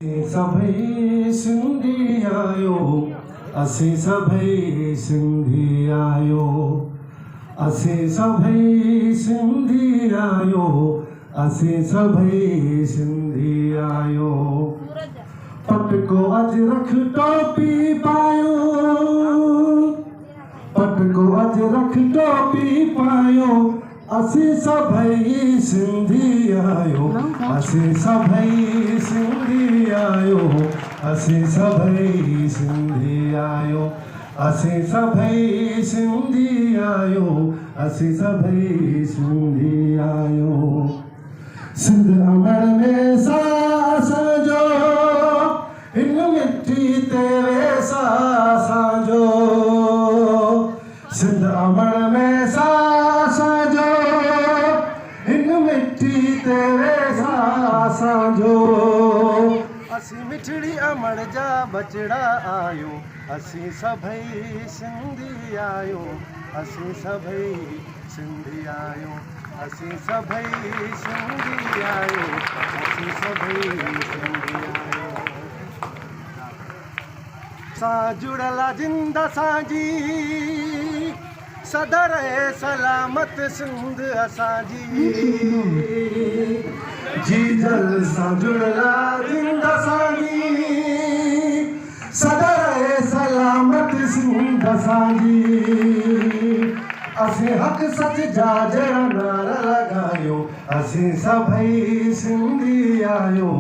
सभई सिंधी आयो, असीं सभई सिंधी आयो, असीं सभई सिंधी आयो, असीं सभई सिंधी आयो। पट को अज रख टोपी पायो, पट को अज रख टोपी पायो, असीं सभई सिंधी आयो, असीं सभई सिंधी आयो, असीं सभई सिंधी आयो, असीं सभई सिंधी आयो, असीं सभई सिंधी आयो। सिंध अमर में सा असांजो, हिन मिट्टी ते वेसा असांजो। सिंध अमर में सा असांजो, हिन मिट्टी ते वेसा असांजो। असीं मिठड़ी अमर जा बचड़ा आयो, असीं सभई सिंधी आयो, असीं सभई सिंधी आयो, असीं सभई सिंधी आयो, असीं सभई सिंधी आयो। सां जुड़ल जिंद असांजी, सदर सलामत सिंध असांजी। जी जल सां जुड़ल जिंद असांजी, सदर सलामत सिंध असांजी। असीं हक़ सच जा जहिड़ा नारा लॻायो, असीं सभई सिंधी आयो,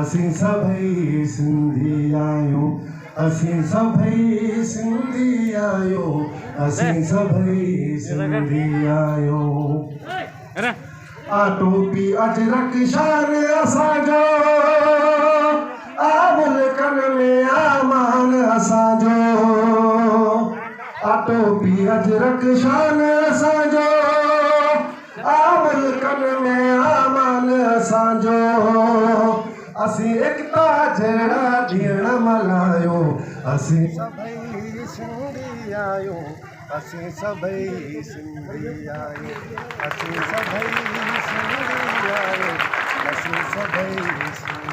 असीं सभई सिंधी आयो, असीं सभई सिंधी आयो, असीं सभई सिंधी आयो। आ टोपी अजरक शान असांजो, आ मुल्कनि में आमान असांजो। आ टोपी अजरक शान असांजो, आ मुल्कनि में आमान असांजो। असीं एकता जहिड़ा ॾियण मल्हायो, असीं सभई सिंधी आयो, असीं सभई सिंधी आयो, असीं सभई सिंधी आयो, असीं सभई सिंधी